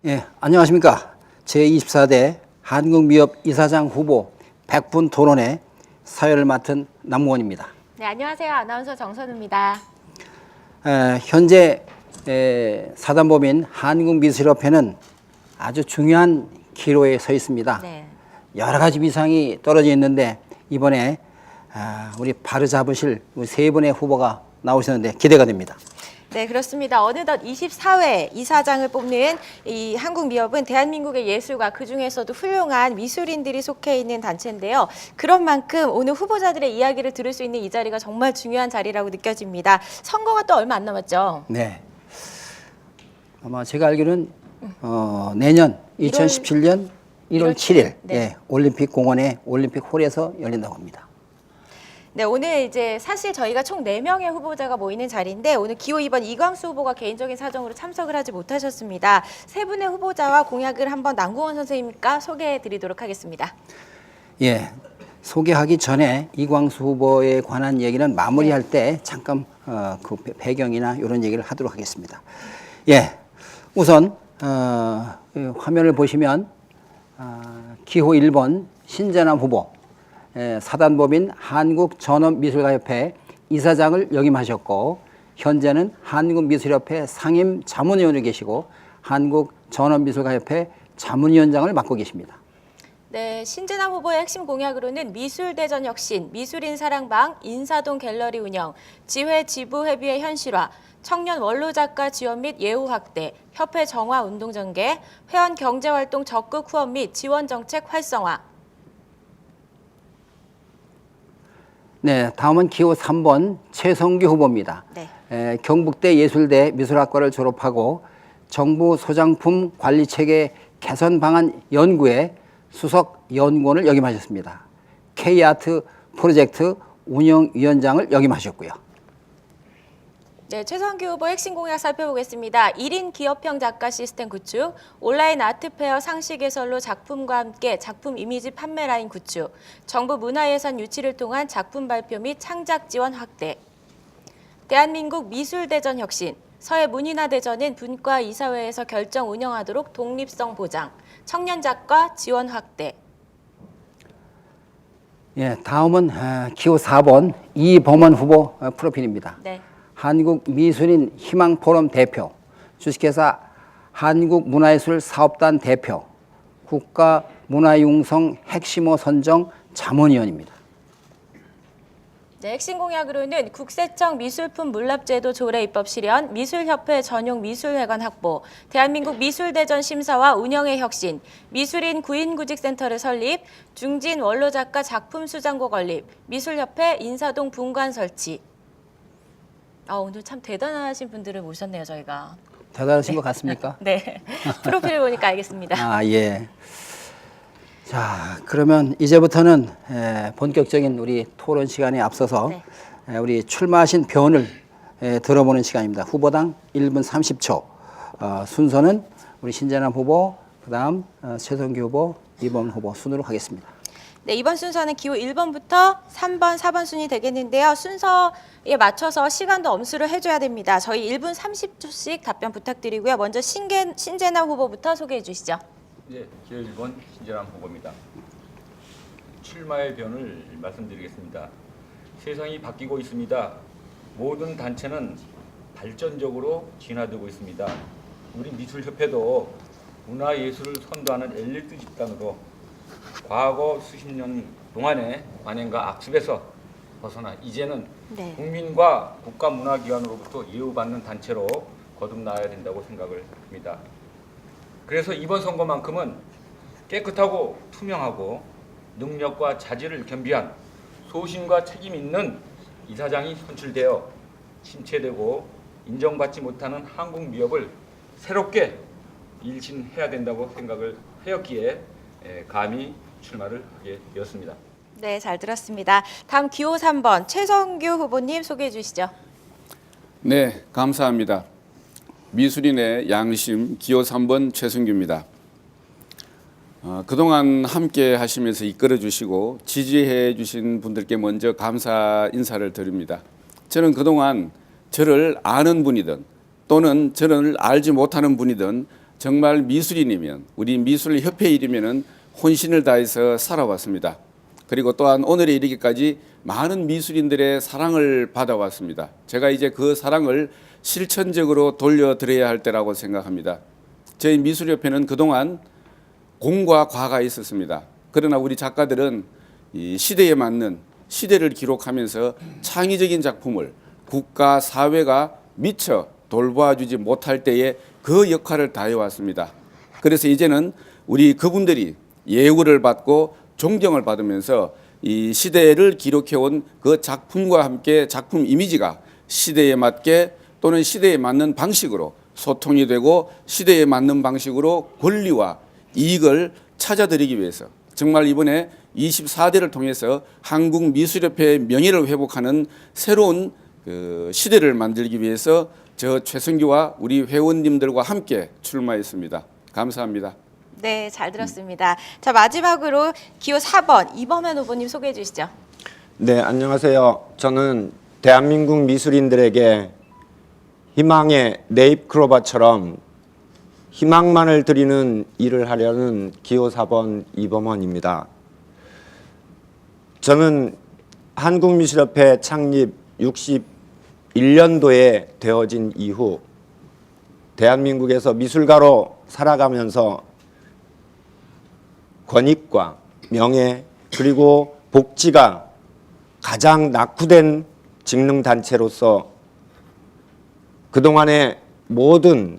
예, 안녕하십니까. 제24대 한국미협 이사장 후보 100분 토론회 사회를 맡은 남무원입니다. 네, 안녕하세요. 아나운서 정선우입니다. 현재 사단법인 한국미술협회는 아주 중요한 기로에 서 있습니다. 네. 여러 가지 비상이 떨어져 있는데 이번에 우리 바로잡으실 세 분의 후보가 나오셨는데 기대가 됩니다. 네, 그렇습니다. 어느덧 24회 이사장을 뽑는 이 한국미협은 대한민국의 예술가 그중에서도 훌륭한 미술인들이 속해 있는 단체인데요. 그런 만큼 오늘 후보자들의 이야기를 들을 수 있는 이 자리가 정말 중요한 자리라고 느껴집니다. 선거가 또 얼마 안 남았죠? 네. 아마 제가 알기로는 내년 2017년 1월 7일 네. 예, 올림픽 공원의 올림픽 홀에서 열린다고 합니다. 네, 오늘 이제 사실 저희가 총 4명의 후보자가 모이는 자리인데 오늘 기호 2번 이광수 후보가 개인적인 사정으로 참석을 하지 못하셨습니다. 세 분의 후보자와 공약을 한번 남궁원 선생님과 소개해 드리도록 하겠습니다. 예, 소개하기 전에 이광수 후보에 관한 얘기는 마무리할 때 잠깐 그 배경이나 이런 얘기를 하도록 하겠습니다. 예, 우선 화면을 보시면 기호 1번 신재남 후보 사단법인 한국전업미술가협회 이사장을 역임하셨고 현재는 한국미술협회 상임 자문위원으로 계시고 한국전업미술가협회 자문위원장을 맡고 계십니다. 네, 신재남 후보의 핵심 공약으로는 미술대전 혁신, 미술인 사랑방, 인사동 갤러리 운영, 지회 지부 회비의 현실화, 청년 원로작가 지원 및 예우 확대, 협회 정화 운동 전개, 회원 경제활동 적극 후원 및 지원 정책 활성화. 네, 다음은 기호 3번 최성규 후보입니다. 네. 경북대 예술대 미술학과를 졸업하고 정부 소장품 관리체계 개선 방안 연구에 수석 연구원을 역임하셨습니다. K아트 프로젝트 운영위원장을 역임하셨고요. 네, 최성규 후보 핵심 공약 살펴보겠습니다. 1인 기업형 작가 시스템 구축, 온라인 아트페어 상시 개설로 작품과 함께 작품 이미지 판매 라인 구축, 정부 문화예산 유치를 통한 작품 발표 및 창작 지원 확대, 대한민국 미술대전 혁신, 서해 문인화대전은 분과 이사회에서 결정 운영하도록 독립성 보장, 청년 작가 지원 확대. 예, 다음은 기호 4번 이범원 후보 프로필입니다. 네. 한국미술인 희망포럼 대표, 주식회사 한국문화예술사업단 대표, 국가문화융성 핵심어 선정 자문위원입니다. 네, 핵심 공약으로는 국세청 미술품 물납제도 조례 입법 실현, 미술협회 전용 미술회관 확보, 대한민국 미술대전 심사와 운영의 혁신, 미술인 구인구직센터를 설립, 중진 원로작가 작품 수장고 건립, 미술협회 인사동 분관 설치. 오늘 참 대단하신 분들을 모셨네요, 저희가. 대단하신 것 같습니까? 네, 프로필을 보니까 알겠습니다. 아, 예. 자, 그러면 이제부터는 본격적인 우리 토론 시간에 앞서서 우리 출마하신 변을 들어보는 시간입니다. 후보당 1분 30초. 순서는 우리 신재남 후보, 그다음 최성규 후보, 이범원 후보 순으로 하겠습니다. 네, 이번 순서는 기호 1번부터 3번, 4번 순이 되겠는데요. 순서에 맞춰서 시간도 엄수를 해줘야 됩니다. 저희 1분 30초씩 답변 부탁드리고요. 먼저 신재남 후보부터 소개해 주시죠. 네, 기호 1번 신재남 후보입니다. 출마의 변을 말씀드리겠습니다. 세상이 바뀌고 있습니다. 모든 단체는 발전적으로 진화되고 있습니다. 우리 미술협회도 문화예술을 선도하는 엘리트 집단으로 과거 수십 년 동안의 관행과 악습에서 벗어나 이제는 국민과 국가문화기관으로부터 예우받는 단체로 거듭나야 된다고 생각을 합니다. 그래서 이번 선거만큼은 깨끗하고 투명하고 능력과 자질을 겸비한 소신과 책임 있는 이사장이 선출되어 침체되고 인정받지 못하는 한국미협을 새롭게 일신해야 된다고 생각을 하였기에 감히 출마를 하게 되었습니다. 네, 잘 들었습니다. 다음 기호 3번 최성규 후보님 소개해 주시죠. 네, 감사합니다. 미술인의 양심 기호 3번 최성규입니다. 그동안 함께 하시면서 이끌어 주시고 지지해 주신 분들께 먼저 감사 인사를 드립니다. 저는 그동안 저를 아는 분이든 또는 저를 알지 못하는 분이든 정말 미술인이면 우리 미술협회 이름에는 혼신을 다해서 살아왔습니다. 그리고 또한 오늘에 이르기까지 많은 미술인들의 사랑을 받아왔습니다. 제가 이제 그 사랑을 실천적으로 돌려드려야 할 때라고 생각합니다. 저희 미술협회는 그동안 공과 과가 있었습니다. 그러나 우리 작가들은 이 시대에 맞는 시대를 기록하면서 창의적인 작품을 국가, 사회가 미처 돌봐주지 못할 때에 그 역할을 다해왔습니다. 그래서 이제는 우리 그분들이 예우를 받고 존경을 받으면서 이 시대를 기록해온 그 작품과 함께 작품 이미지가 시대에 맞게 또는 시대에 맞는 방식으로 소통이 되고 시대에 맞는 방식으로 권리와 이익을 찾아드리기 위해서 정말 이번에 24대를 통해서 한국미술협회의 명예를 회복하는 새로운 그 시대를 만들기 위해서 저 최승규와 우리 회원님들과 함께 출마했습니다. 감사합니다. 네, 잘 들었습니다. 자, 마지막으로 기호 4번 이범현 후보님 소개해 주시죠. 네, 안녕하세요. 저는 대한민국 미술인들에게 희망의 네잎크로바처럼 희망만을 드리는 일을 하려는 기호 4번 이범헌입니다. 저는 한국미술협회 창립 61년도에 되어진 이후 대한민국에서 미술가로 살아가면서 권익과 명예 그리고 복지가 가장 낙후된 직능단체로서 그동안의 모든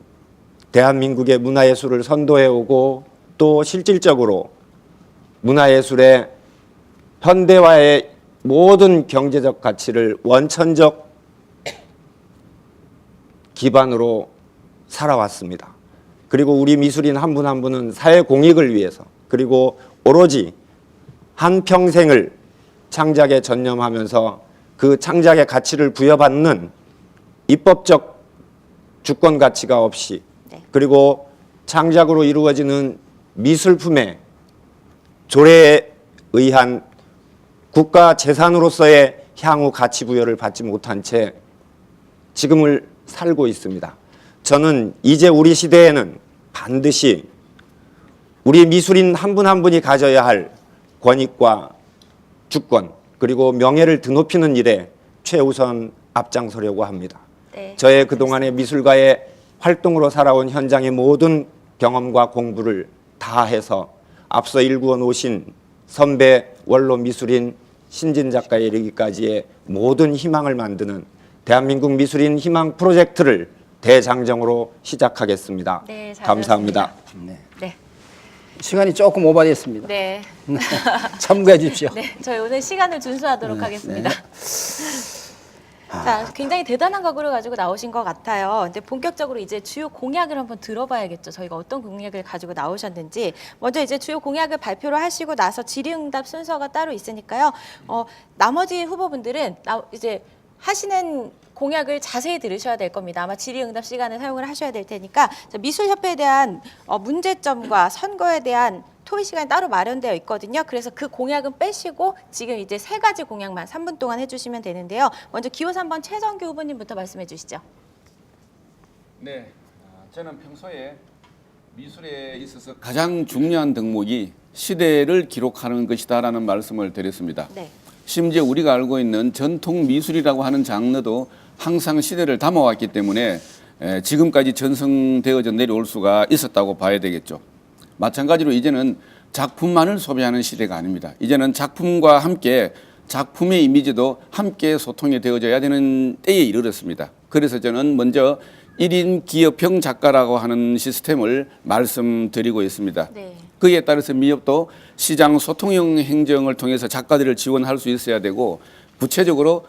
대한민국의 문화예술을 선도해오고 또 실질적으로 문화예술의 현대화의 모든 경제적 가치를 원천적 기반으로 살아왔습니다. 그리고 우리 미술인 한 분 한 분은 사회 공익을 위해서 그리고 오로지 한평생을 창작에 전념하면서 그 창작의 가치를 부여받는 입법적 주권 가치가 없이 그리고 창작으로 이루어지는 미술품의 조례에 의한 국가 재산으로서의 향후 가치 부여를 받지 못한 채 지금을 살고 있습니다. 저는 이제 우리 시대에는 반드시 우리 미술인 한 분 한 분이 가져야 할 권익과 주권 그리고 명예를 드높이는 일에 최우선 앞장서려고 합니다. 네, 저의 그동안의 미술가의 활동으로 살아온 현장의 모든 경험과 공부를 다해서 앞서 일구어 놓으신 선배 원로 미술인 신진 작가에 이르기까지의 모든 희망을 만드는 대한민국 미술인 희망 프로젝트를 대장정으로 시작하겠습니다. 네, 잘 감사합니다. 네. 네. 시간이 조금 오버됐습니다. 네. 참고해 주십시오. 네, 저희 오늘 시간을 준수하도록 하겠습니다. 자, 굉장히 대단한 각오를 가지고 나오신 것 같아요. 근데 본격적으로 이제 주요 공약을 한번 들어봐야겠죠. 저희가 어떤 공약을 가지고 나오셨는지. 먼저 이제 주요 공약을 발표를 하시고 나서 질의응답 순서가 따로 있으니까요. 나머지 후보분들은 이제 하시는 공약을 자세히 들으셔야 될 겁니다. 아마 질의응답 시간을 사용을 하셔야 될 테니까 미술협회에 대한 문제점과 선거에 대한 토의 시간이 따로 마련되어 있거든요. 그래서 그 공약은 빼시고 지금 이제 3가지 공약만 3분 동안 해주시면 되는데요. 먼저 기호 3번 최성규 후보님부터 말씀해 주시죠. 네, 저는 평소에 미술에 있어서 가장 중요한 덕목이 시대를 기록하는 것이다라는 말씀을 드렸습니다. 네. 심지어 우리가 알고 있는 전통 미술이라고 하는 장르도 항상 시대를 담아왔기 때문에 지금까지 전승되어져 내려올 수가 있었다고 봐야 되겠죠. 마찬가지로 이제는 작품만을 소비하는 시대가 아닙니다. 이제는 작품과 함께 작품의 이미지도 함께 소통이 되어져야 되는 때에 이르렀습니다. 그래서 저는 먼저 1인 기업형 작가라고 하는 시스템을 말씀드리고 있습니다. 네. 그에 따라서 미협도 시장 소통형 행정을 통해서 작가들을 지원할 수 있어야 되고 구체적으로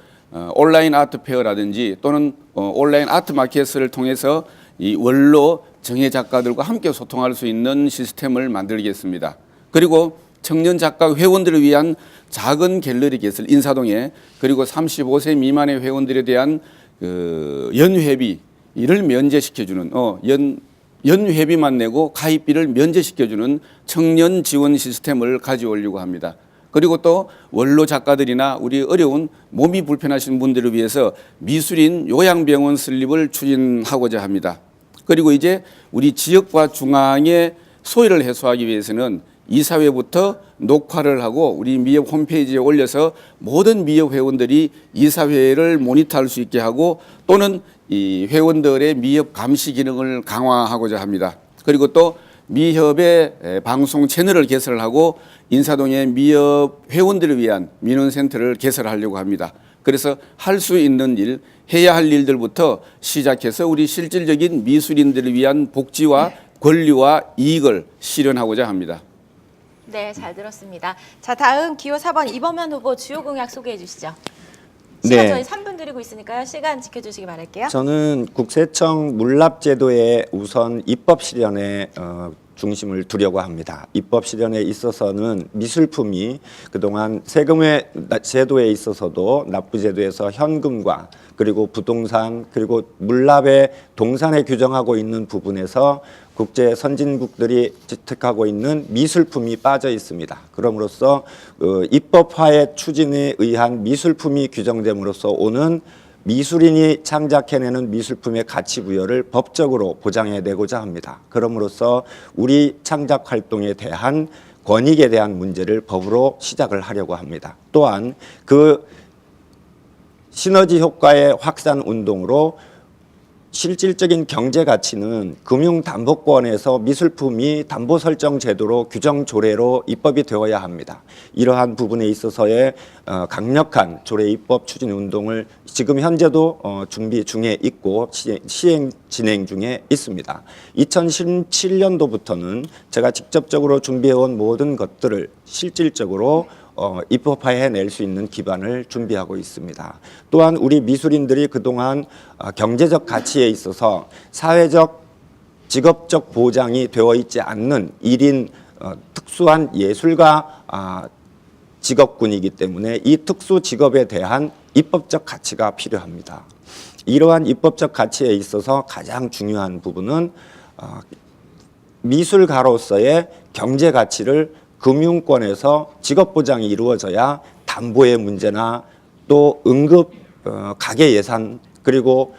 온라인 아트 페어라든지 또는 온라인 아트 마켓을 통해서 이 원로 정예 작가들과 함께 소통할 수 있는 시스템을 만들겠습니다. 그리고 청년 작가 회원들을 위한 작은 갤러리 개설 인사동에 그리고 35세 미만의 회원들에 대한 연회비 이를 면제시켜주는 연회비만 내고 가입비를 면제시켜주는 청년 지원 시스템을 가져오려고 합니다. 그리고 또 원로 작가들이나 우리 어려운 몸이 불편하신 분들을 위해서 미술인 요양병원 설립을 추진하고자 합니다. 그리고 이제 우리 지역과 중앙의 소외를 해소하기 위해서는 이사회부터 녹화를 하고 우리 미협 홈페이지에 올려서 모든 미협 회원들이 이사회를 모니터할 수 있게 하고 또는 이 회원들의 미협 감시 기능을 강화하고자 합니다. 그리고 또 미협의 방송 채널을 개설을 하고 인사동의 미협 회원들을 위한 민원센터를 개설하려고 합니다. 그래서 할 수 있는 일, 해야 할 일들부터 시작해서 우리 실질적인 미술인들을 위한 복지와 권리와 이익을 실현하고자 합니다. 네, 잘 들었습니다. 자, 다음 기호 4번 이범현 후보 주요 공약 소개해 주시죠. 시간 네. 저희 3분 드리고 있으니까요. 시간 지켜주시기 바랄게요. 저는 국세청 물납제도의 우선 입법 실현에 중심을 두려고 합니다. 입법 실현에 있어서는 미술품이 그동안 세금의 제도에 있어서도 납부제도에서 현금과 그리고 부동산 그리고 물납의 동산에 규정하고 있는 부분에서 국제 선진국들이 채택하고 있는 미술품이 빠져 있습니다. 그럼으로써 입법화의 추진에 의한 미술품이 규정됨으로써 오는 미술인이 창작해내는 미술품의 가치 부여를 법적으로 보장해내고자 합니다. 그럼으로써 우리 창작 활동에 대한 권익에 대한 문제를 법으로 시작을 하려고 합니다. 또한 그 시너지 효과의 확산 운동으로 실질적인 경제 가치는 금융담보권에서 미술품이 담보 설정 제도로 규정 조례로 입법이 되어야 합니다. 이러한 부분에 있어서의 강력한 조례 입법 추진 운동을 지금 현재도 준비 중에 있고 시행 진행 중에 있습니다. 2017년도부터는 제가 직접적으로 준비해온 모든 것들을 실질적으로 입법화해낼 수 있는 기반을 준비하고 있습니다. 또한 우리 미술인들이 그동안 경제적 가치에 있어서 사회적, 직업적 보장이 되어 있지 않는 1인 특수한 예술가 직업군이기 때문에 이 특수 직업에 대한 입법적 가치가 필요합니다. 이러한 입법적 가치에 있어서 가장 중요한 부분은 미술가로서의 경제 가치를 금융권에서 직업 보장이 이루어져야 담보의 문제나 또 응급 가계 예산 그리고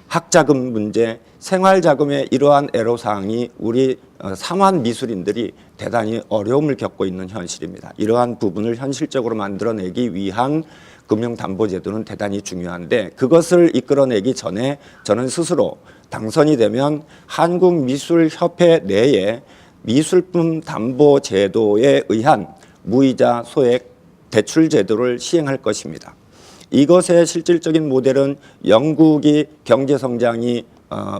학자금 문제, 생활자금의 이러한 애로사항이 우리 삼환 미술인들이 대단히 어려움을 겪고 있는 현실입니다. 이러한 부분을 현실적으로 만들어내기 위한 금융담보제도는 대단히 중요한데 그것을 이끌어내기 전에 저는 스스로 당선이 되면 한국미술협회 내에 미술품 담보 제도에 의한 무이자 소액 대출 제도를 시행할 것입니다. 이것의 실질적인 모델은 영국이 경제 성장이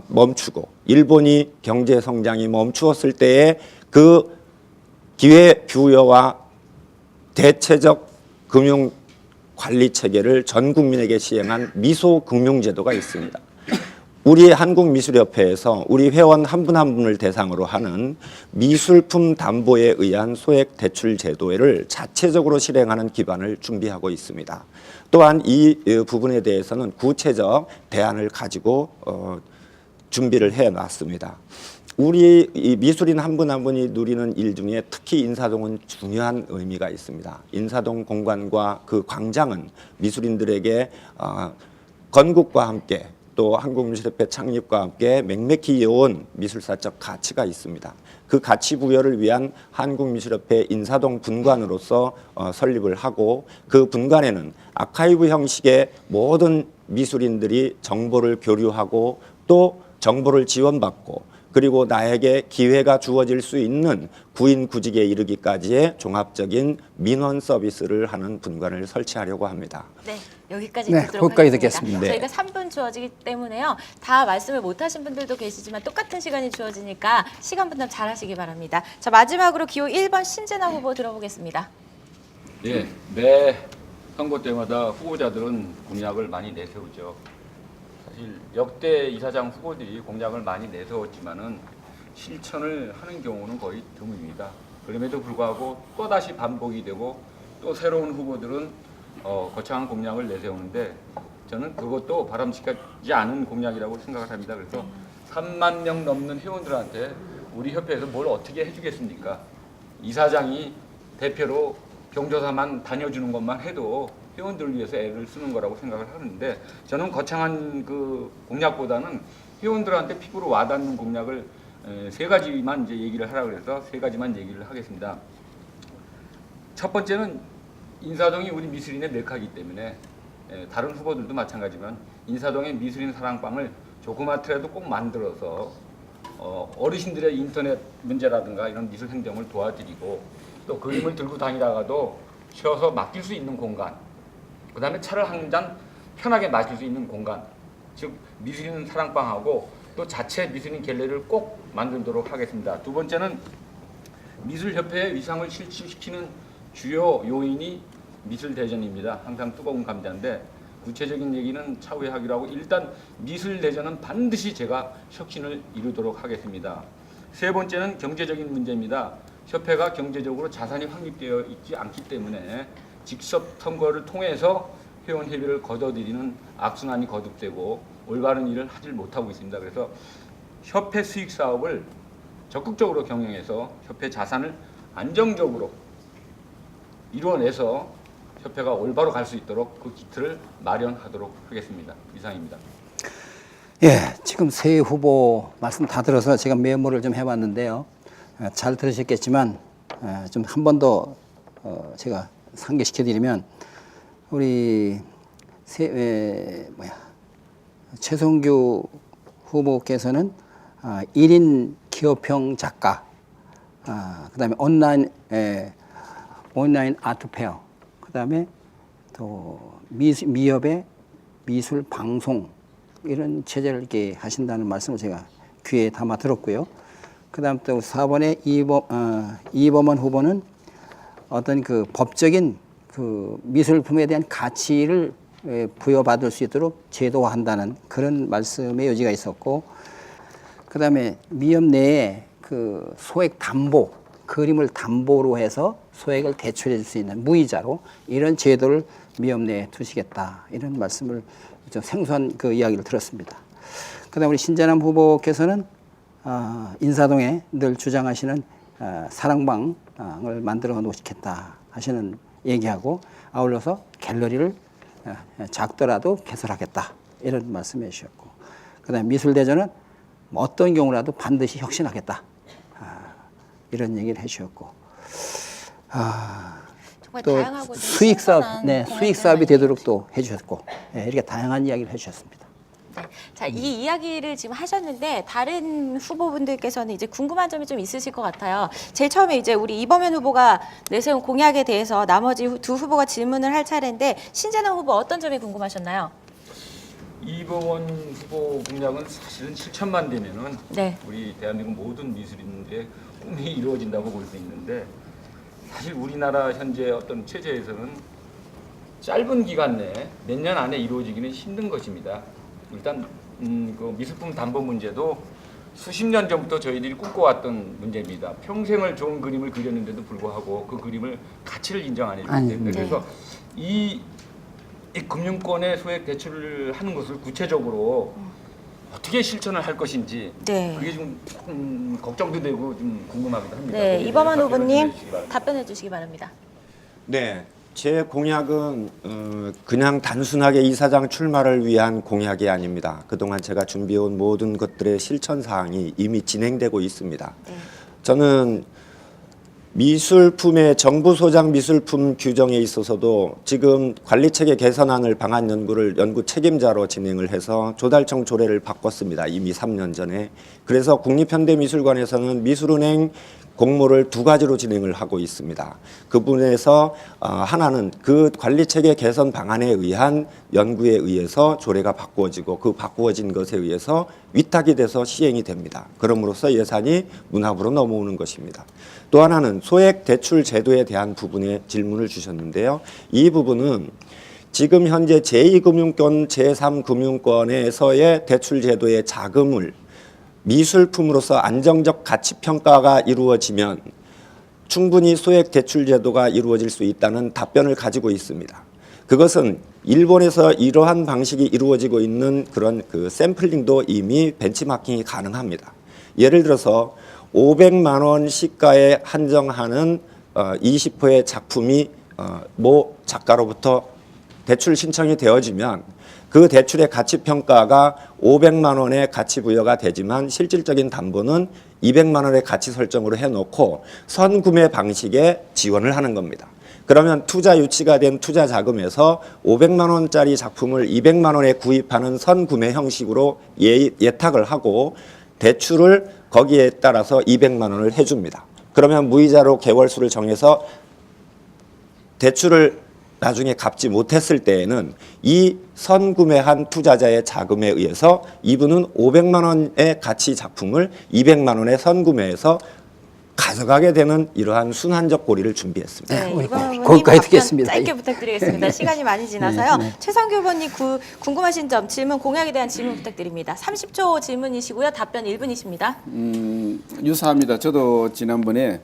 멈추고 일본이 경제 성장이 멈추었을 때의 그 기회 부여와 대체적 금융 관리 체계를 전 국민에게 시행한 미소 금융 제도가 있습니다. 우리 한국미술협회에서 우리 회원 한 분 한 분을 대상으로 하는 미술품 담보에 의한 소액 대출 제도를 자체적으로 실행하는 기반을 준비하고 있습니다. 또한 이 부분에 대해서는 구체적 대안을 가지고 준비를 해놨습니다. 우리 이 미술인 한 분 한 분이 누리는 일 중에 특히 인사동은 중요한 의미가 있습니다. 인사동 공간과 그 광장은 미술인들에게 건국과 함께 또 한국미술협회 창립과 함께 맥맥히 이어온 미술사적 가치가 있습니다. 그 가치 부여를 위한 한국미술협회 인사동 분관으로서 설립을 하고 그 분관에는 아카이브 형식의 모든 미술인들이 정보를 교류하고 또 정보를 지원받고 그리고 나에게 기회가 주어질 수 있는 구인구직에 이르기까지의 종합적인 민원 서비스를 하는 분관을 설치하려고 합니다. 네, 여기까지 네, 듣도록 거기까지 하겠습니다. 듣겠습니다. 네. 저희가 3분 주어지기 때문에요. 다 말씀을 못하신 분들도 계시지만 똑같은 시간이 주어지니까 시간 분담 잘 하시기 바랍니다. 자, 마지막으로 기호 1번 신재나 후보 들어보겠습니다. 예, 매 선거 때마다 후보자들은 공약을 많이 내세우죠. 사실 역대 이사장 후보들이 공약을 많이 내세웠지만은 실천을 하는 경우는 거의 드뭅니다. 그럼에도 불구하고 또다시 반복이 되고 또 새로운 후보들은 거창한 공약을 내세우는데 저는 그것도 바람직하지 않은 공약이라고 생각을 합니다. 그래서 3만 명 넘는 회원들한테 우리 협회에서 뭘 어떻게 해주겠습니까? 이사장이 대표로 경조사만 다녀주는 것만 해도 회원들을 위해서 애를 쓰는 거라고 생각을 하는데 저는 거창한 그 공약보다는 회원들한테 피부로 와닿는 공약을 세 가지만 이제 얘기를 하라 그래서 세 가지만 얘기를 하겠습니다. 첫 번째는 인사동이 우리 미술인의 메카이기 때문에 다른 후보들도 마찬가지지만 인사동의 미술인 사랑방을 조그맣더라도 꼭 만들어서 어르신들의 인터넷 문제라든가 이런 미술 행정을 도와드리고 또 그림을 들고 다니다가도 쉬어서 맡길 수 있는 공간, 그 다음에 차를 한 잔 편하게 마실 수 있는 공간, 즉 미술인 사랑방하고 또 자체 미술인 갤러리를 꼭 만들도록 하겠습니다. 두 번째는 미술협회의 위상을 실추시키는 주요 요인이 미술대전입니다. 항상 뜨거운 감자인데 구체적인 얘기는 차후에 하기로 하고 일단 미술대전은 반드시 제가 혁신을 이루도록 하겠습니다. 세 번째는 경제적인 문제입니다. 협회가 경제적으로 자산이 확립되어 있지 않기 때문에 직접 선거를 통해서 회원 회비를 걷어들이는 악순환이 거듭되고 올바른 일을 하질 못하고 있습니다. 그래서 협회 수익 사업을 적극적으로 경영해서 협회 자산을 안정적으로 이루어내서 협회가 올바로 갈 수 있도록 그 기틀을 마련하도록 하겠습니다. 이상입니다. 예, 지금 세 후보 말씀 다 들어서 제가 메모를 좀 해봤는데요. 잘 들으셨겠지만 좀 한 번 더 제가 상기시켜드리면 우리 최성규 후보께서는 1인 기업형 작가, 그다음에 온라인 아트 페어, 그다음에 또 미협의 미술 방송 이런 체제를 이렇게 하신다는 말씀을 제가 귀에 담아 들었고요. 그다음 또 4번에 이범원 후보는 어떤 그 법적인 그 미술품에 대한 가치를 부여받을 수 있도록 제도화한다는 그런 말씀의 여지가 있었고, 그다음에 미협 내에 그 소액 담보, 그림을 담보로 해서 소액을 대출해 줄 수 있는 무이자로 이런 제도를 미협 내에 두시겠다 이런 말씀을 좀 생소한 그 이야기를 들었습니다. 그다음 우리 신재남 후보께서는 인사동에 늘 주장하시는 사랑방을 만들어 놓겠다 하시는 얘기하고 아울러서 갤러리를 작더라도 개설하겠다 이런 말씀해 주셨고, 그다음에 미술대전은 어떤 경우라도 반드시 혁신하겠다 이런 얘기를 해주셨고, 정말 또 다양하고 수익 사업, 신선한 수익 사업이 공약들만 되도록 또 해주셨고, 이렇게 다양한 이야기를 해주셨습니다. 네. 자, 이 이야기를 지금 하셨는데 다른 후보분들께서는 이제 궁금한 점이 좀 있으실 것 같아요. 제일 처음에 이제 우리 이범현 후보가 내세운 공약에 대해서 나머지 두 후보가 질문을 할 차례인데 신재남 후보 어떤 점이 궁금하셨나요? 이범원 후보 공약은 사실은 실천만 되면은 네. 우리 대한민국 모든 미술인들의 꿈이 이루어진다고 볼 수 있는데 사실 우리나라 현재 어떤 체제에서는 짧은 기간 내에 몇 년 안에 이루어지기는 힘든 것입니다. 일단 그 미술품 담보 문제도 수십 년 전부터 저희들이 꿈꿔왔던 문제입니다. 평생을 좋은 그림을 그렸는데도 불구하고 그 그림을 가치를 인정 안 해주기 때문에 그래서 이 금융권에 소액 대출을 하는 것을 구체적으로 어떻게 실천을 할 것인지 네. 그게 좀 걱정도 되고 좀 궁금하기도 합니다. 네, 거기에 이범환 대해서 후보님 답변을 주시기 바랍니다. 답변해 주시기 바랍니다. 네, 제 공약은 그냥 단순하게 이사장 출마를 위한 공약이 아닙니다. 그동안 제가 준비해온 모든 것들의 실천 사항이 이미 진행되고 있습니다. 네. 저는 미술품의 정부 소장 미술품 규정에 있어서도 지금 관리체계 개선안을 방안 연구를 연구 책임자로 진행을 해서 조달청 조례를 바꿨습니다. 이미 3년 전에. 그래서 국립현대미술관에서는 미술은행 공모를 두 가지로 진행을 하고 있습니다. 그 부분에서 하나는 그 관리체계 개선 방안에 의한 연구에 의해서 조례가 바꾸어지고 그 바꾸어진 것에 의해서 위탁이 돼서 시행이 됩니다. 그럼으로써 예산이 문학으로 넘어오는 것입니다. 또 하나는 소액 대출 제도에 대한 부분에 질문을 주셨는데요. 이 부분은 지금 현재 제2금융권, 제3금융권에서의 대출 제도의 자금을 미술품으로서 안정적 가치 평가가 이루어지면 충분히 소액 대출 제도가 이루어질 수 있다는 답변을 가지고 있습니다. 그것은 일본에서 이러한 방식이 이루어지고 있는 그런 그 샘플링도 이미 벤치마킹이 가능합니다. 예를 들어서 500만 원 시가에 한정하는 20호의 작품이 모 작가로부터 대출 신청이 되어지면 그 대출의 가치 평가가 500만 원의 가치 부여가 되지만 실질적인 담보는 200만 원의 가치 설정으로 해놓고 선구매 방식에 지원을 하는 겁니다. 그러면 투자 유치가 된 투자 자금에서 500만 원짜리 작품을 200만 원에 구입하는 선구매 형식으로 예탁을 하고 대출을 거기에 따라서 200만 원을 해줍니다. 그러면 무이자로 개월수를 정해서 대출을 나중에 갚지 못했을 때에는 이 선구매한 투자자의 자금에 의해서 이분은 500만 원의 가치 작품을 200만 원에 선구매해서 가져가게 되는 이러한 순환적 고리를 준비했습니다. 네, 우리 이번 후보님 거기까지 답변 듣겠습니다. 짧게 부탁드리겠습니다. 시간이 많이 지나서요. 최성규 후보님 궁금하신 점, 질문, 공약에 대한 질문 부탁드립니다. 30초 질문이시고요. 답변 1분이십니다. 유사합니다. 저도 지난번에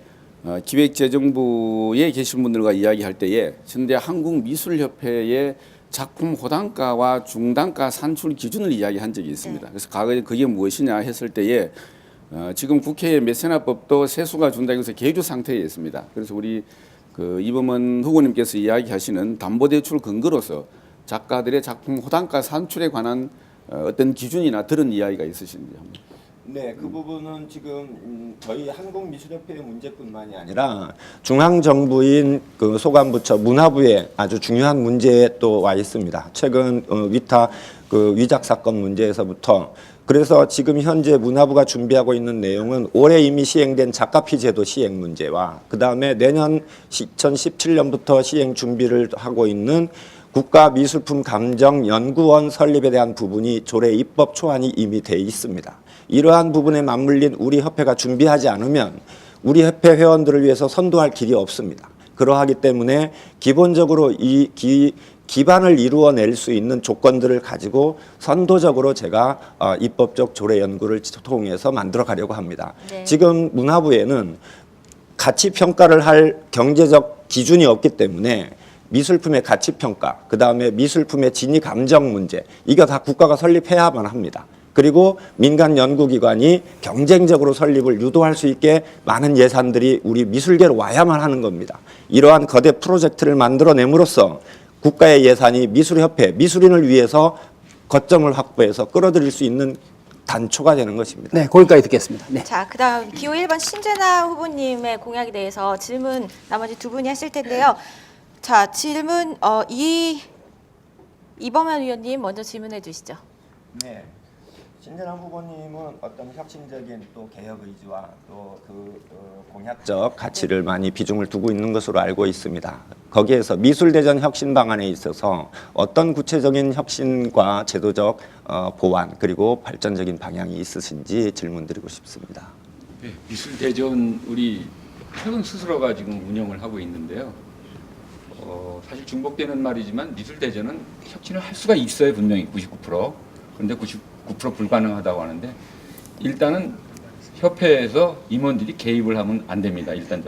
기획재정부에 계신 분들과 이야기할 때에 현대 한국미술협회의 작품 호단가와 중단가 산출 기준을 이야기한 적이 있습니다. 그래서 과거에 그게 무엇이냐 했을 때에 지금 국회의 메세나법도 세수가 준다고 해서 계류 상태에 있습니다. 그래서 우리 이범원 후보님께서 이야기하시는 담보대출 근거로서 작가들의 작품 호단가 산출에 관한 어떤 기준이나 들은 이야기가 있으신지 합니다. 네, 그 부분은 지금 저희 한국미술협회의 문제뿐만이 아니라 중앙정부인 그 소관부처 문화부에 아주 중요한 문제에 또 와 있습니다. 최근 위탁 그 위작 사건 문제에서부터 그래서 지금 현재 문화부가 준비하고 있는 내용은 올해 이미 시행된 작가피 제도 시행 문제와 그 다음에 내년 2017년부터 시행 준비를 하고 있는 국가미술품감정연구원 설립에 대한 부분이 조례 입법 초안이 이미 돼 있습니다. 이러한 부분에 맞물린 우리 협회가 준비하지 않으면 우리 협회 회원들을 위해서 선도할 길이 없습니다. 그러하기 때문에 기본적으로 이 기반을 이루어낼 수 있는 조건들을 가지고 선도적으로 제가 입법적 조례 연구를 통해서 만들어 가려고 합니다. 네. 지금 문화부에는 가치 평가를 할 경제적 기준이 없기 때문에 미술품의 가치 평가, 그 다음에 미술품의 진위 감정 문제, 이거 다 국가가 설립해야만 합니다. 그리고 민간 연구기관이 경쟁적으로 설립을 유도할 수 있게 많은 예산들이 우리 미술계로 와야만 하는 겁니다. 이러한 거대 프로젝트를 만들어냄으로써 국가의 예산이 미술협회, 미술인을 위해서 거점을 확보해서 끌어들일 수 있는 단초가 되는 것입니다. 네, 거기까지 듣겠습니다. 네. 자, 그다음 기호 1번 신재나 후보님의 공약에 대해서 질문 나머지 두 분이 하실 텐데요. 자, 질문 이범현 위원님 먼저 질문해 주시죠. 네. 신재남 후보님은 어떤 혁신적인 또 개혁 의지와 또 공약적 가치를 많이 비중을 두고 있는 것으로 알고 있습니다. 거기에서 미술대전 혁신 방안에 있어서 어떤 구체적인 혁신과 제도적 보완 그리고 발전적인 방향이 있으신지 질문드리고 싶습니다. 네, 미술대전 우리 최근 스스로가 지금 운영을 하고 있는데요. 사실 중복되는 말이지만 미술대전은 혁신을 할 수가 있어요. 분명히 99%. 그런데 99% 불가능하다고 하는데 일단은 협회에서 임원들이 개입을 하면 안 됩니다. 일단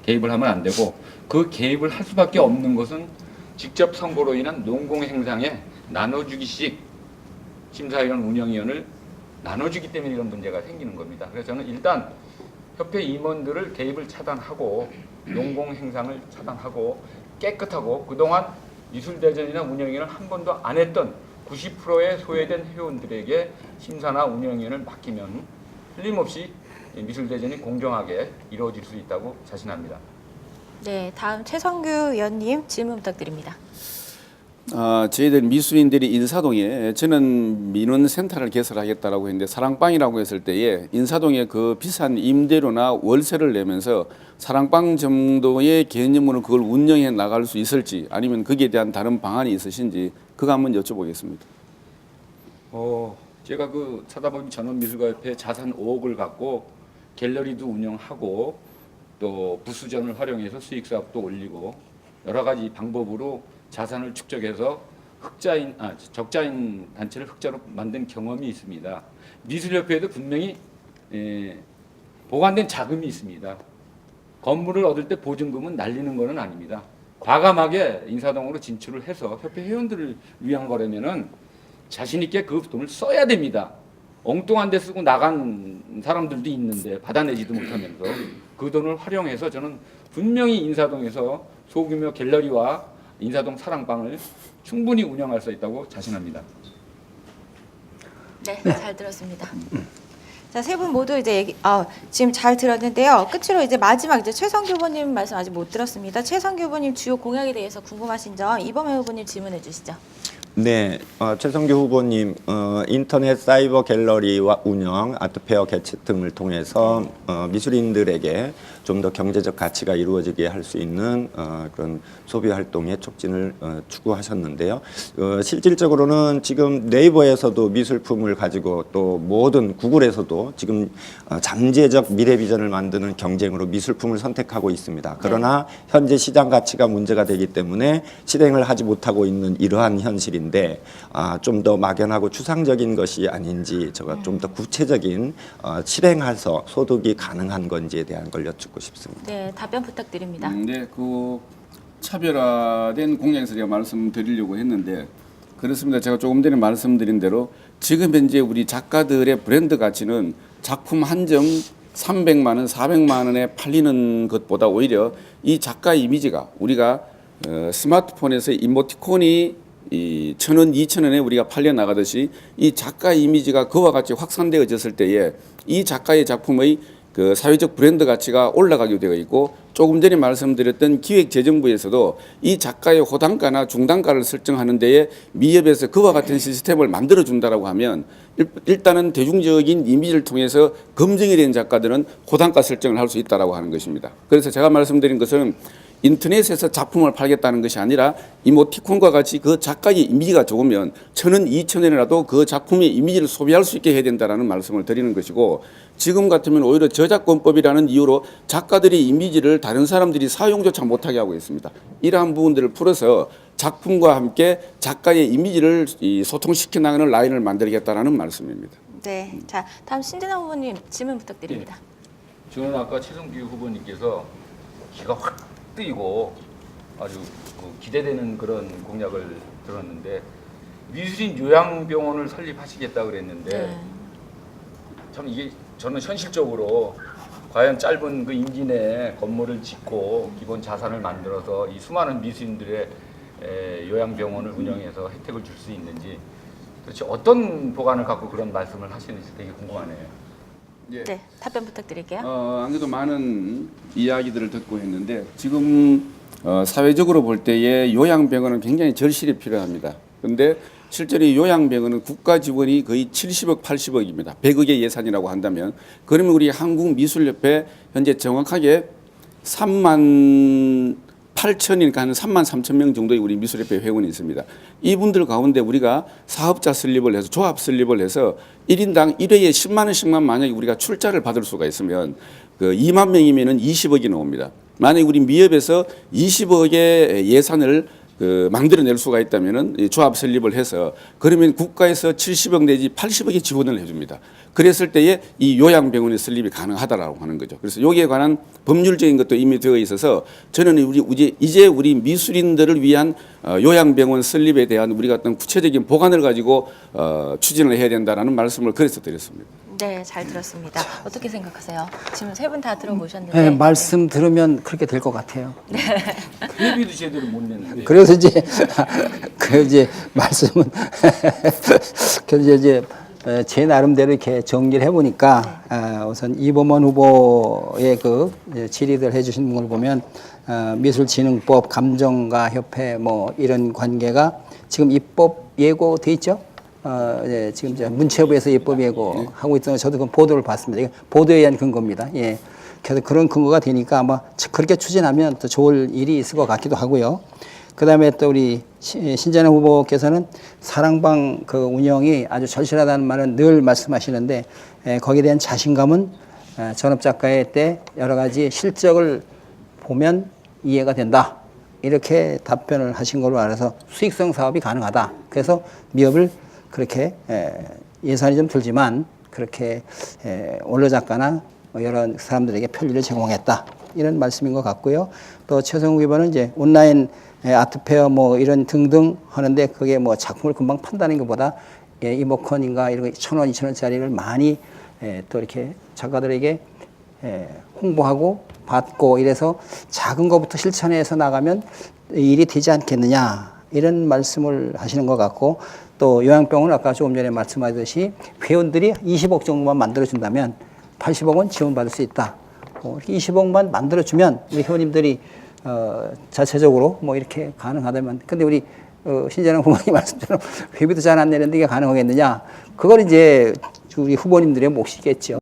개입을 하면 안 되고 그 개입을 할 수밖에 없는 것은 직접 선거로 인한 농공행상에 나눠주기식 심사위원 운영위원을 나눠주기 때문에 이런 문제가 생기는 겁니다. 그래서 저는 일단 협회 임원들을 개입을 차단하고 농공행상을 차단하고 깨끗하고 그동안 미술대전이나 운영위원을 한 번도 안 했던 90%의 소외된 회원들에게 심사나 운영위원을 맡기면 틀림없이 미술대전이 공정하게 이루어질 수 있다고 자신합니다. 네, 다음 최성규 위원님 질문 부탁드립니다. 저희들 미술인들이 인사동에 저는 민원센터를 개설하겠다라고 했는데 사랑방이라고 했을 때에 인사동에 그 비싼 임대료나 월세를 내면서 사랑방 정도의 개념으로 그걸 운영해 나갈 수 있을지 아니면 거기에 대한 다른 방안이 있으신지 그거 한번 여쭤보겠습니다. 제가 사다보미 전원미술가협회 자산 5억을 갖고 갤러리도 운영하고 또 부수전을 활용해서 수익 사업도 올리고 여러 가지 방법으로 자산을 축적해서 적자인 단체를 흑자로 만든 경험이 있습니다. 미술협회에도 분명히 보관된 자금이 있습니다. 건물을 얻을 때 보증금은 날리는 것은 아닙니다. 과감하게 인사동으로 진출을 해서 협회 회원들을 위한 거라면은 자신 있게 그 돈을 써야 됩니다. 엉뚱한 데 쓰고 나간 사람들도 있는데 받아내지도 못하면서 그 돈을 활용해서 저는 분명히 인사동에서 소규모 갤러리와 인사동 사랑방을 충분히 운영할 수 있다고 자신합니다. 네, 잘 들었습니다. 자, 세 분 모두 이제 지금 잘 들었는데요. 끝으로 이제 마지막 이제 최성규 후보님 말씀 아직 못 들었습니다. 최성규 후보님 주요 공약에 대해서 궁금하신 점 이범혜 후보님 질문해 주시죠. 네, 최성규 후보님 인터넷 사이버 갤러리와 운영, 아트페어 개최 등을 통해서 미술인들에게 좀 더 경제적 가치가 이루어지게 할 수 있는 그런 소비 활동의 촉진을 추구하셨는데요. 실질적으로는 지금 네이버에서도 미술품을 가지고 또 모든 구글에서도 지금 잠재적 미래 비전을 만드는 경쟁으로 미술품을 선택하고 있습니다. 그러나 현재 시장 가치가 문제가 되기 때문에 실행을 하지 못하고 있는 이러한 현실인데 좀 더 막연하고 추상적인 것이 아닌지 제가 좀 더 구체적인 실행해서 소득이 가능한 건지에 대한 걸 여쭙고 싶습니다. 네, 답변 부탁드립니다. 네, 그 차별화된 공약에서 제가 말씀드리려고 했는데 그렇습니다. 제가 조금 전에 말씀드린 대로 지금 현재 우리 작가들의 브랜드 가치는 작품 한 점 300만 원, 400만 원에 팔리는 것보다 오히려 이 작가 이미지가 우리가 스마트폰에서 이모티콘이 1,000원, 2,000원에 우리가 팔려 나가듯이 이 작가 이미지가 그와 같이 확산되어졌을 때에 이 작가의 작품의 그 사회적 브랜드 가치가 올라가게 되어 있고 조금 전에 말씀드렸던 기획재정부에서도 이 작가의 호단가나 중단가를 설정하는 데에 미협에서 그와 같은 시스템을 만들어 준다라고 하면 일단은 대중적인 이미지를 통해서 검증이 된 작가들은 호단가 설정을 할 수 있다라고 하는 것입니다. 그래서 제가 말씀드린 것은 인터넷에서 작품을 팔겠다는 것이 아니라 이모티콘과 같이 그 작가의 이미지가 좋으면 1,000원, 2,000원이라도 그 작품의 이미지를 소비할 수 있게 해야 된다는 말씀을 드리는 것이고 지금 같으면 오히려 저작권법이라는 이유로 작가들의 이미지를 다른 사람들이 사용조차 못하게 하고 있습니다. 이러한 부분들을 풀어서 작품과 함께 작가의 이미지를 소통시켜 나가는 라인을 만들겠다는 말씀입니다. 네, 자 다음 신진아 후보님 질문 부탁드립니다. 저는 아까 최성규 후보님께서 기가 확 뜨이고 아주 기대되는 그런 공약을 들었는데 미술인 요양병원을 설립하시겠다 그랬는데 참 이게 저는 현실적으로 과연 짧은 그 임기 내에 건물을 짓고 기본 자산을 만들어서 이 수많은 미술인들의 요양병원을 운영해서 혜택을 줄 수 있는지 도대체 어떤 보관을 갖고 그런 말씀을 하시는지 되게 궁금하네요. 네, 답변 부탁드릴게요. 안 그래도 많은 이야기들을 듣고 했는데 지금 사회적으로 볼 때에 요양병원은 굉장히 절실히 필요합니다. 그런데 실제로 이 요양병원은 국가 지원이 거의 70억, 80억입니다. 100억의 예산이라고 한다면 그러면 우리 한국미술협회 현재 정확하게 3만 8천이니까 한 3만 3천 명 정도의 우리 미술협회 회원이 있습니다. 이분들 가운데 우리가 사업자 설립을 해서 조합 설립을 해서 1인당 1회에 10만 원씩만 만약에 우리가 출자를 받을 수가 있으면 그 2만 명이면은 20억이 나옵니다. 만약에 우리 미협에서 20억의 예산을 만들어낼 수가 있다면은 조합 설립을 해서 그러면 국가에서 70억 내지 80억의 지원을 해줍니다. 그랬을 때에 이 요양병원의 설립이 가능하다라고 하는 거죠. 그래서 여기에 관한 법률적인 것도 이미 되어 있어서 저는 이제 우리 미술인들을 위한 요양병원 설립에 대한 우리가 어떤 구체적인 보관을 가지고 추진을 해야 된다라는 말씀을 그래서 드렸습니다. 네, 잘 들었습니다. 어떻게 생각하세요? 지금 세 분 다 들어보셨는데. 네, 말씀 들으면 그렇게 될 것 같아요. 회비도 제대로 못 내는데. 그래서 이제 말씀은 그래서 이제 제 나름대로 이렇게 정리를 해보니까 우선 이범원 후보의 그 질의들 해주신 걸 보면 미술진흥법, 감정가 협회 뭐 이런 관계가 지금 입법 예고돼 있죠. 지금 이제 문체부에서 입법 예고하고 있던 저도 그 보도를 봤습니다. 이게 보도에 의한 근거입니다. 예. 그래서 그런 근거가 되니까 아마 그렇게 추진하면 더 좋을 일이 있을 것 같기도 하고요. 그다음에 또 우리 신재남 후보께서는 사랑방 그 운영이 아주 절실하다는 말은 늘 말씀하시는데 거기에 대한 자신감은 전업 작가의 때 여러 가지 실적을 보면 이해가 된다. 이렇게 답변을 하신 걸로 알아서 수익성 사업이 가능하다. 그래서 미협을 그렇게 예산이 좀 들지만 그렇게 원로 작가나 여러 사람들에게 편리를 제공했다. 이런 말씀인 것 같고요. 또 최성욱 의원은 이제 온라인 아트페어 뭐 이런 등등 하는데 그게 뭐 작품을 금방 판다는 것보다 이모컨인가 이런 거 1,000원, 2,000원짜리를 많이 또 이렇게 작가들에게 홍보하고 받고 이래서 작은 것부터 실천해서 나가면 일이 되지 않겠느냐 이런 말씀을 하시는 것 같고 또 요양병원 아까 조금 전에 말씀하셨듯이 회원들이 20억 정도만 만들어준다면 80억은 지원받을 수 있다. 이렇게 20억만 만들어주면 우리 회원님들이 자체적으로 뭐 이렇게 가능하다면 근데 우리 신재랑 부모님 말씀처럼 회비도 잘 안 내는데 이게 가능하겠느냐? 그걸 이제 우리 후보님들의 몫이겠죠.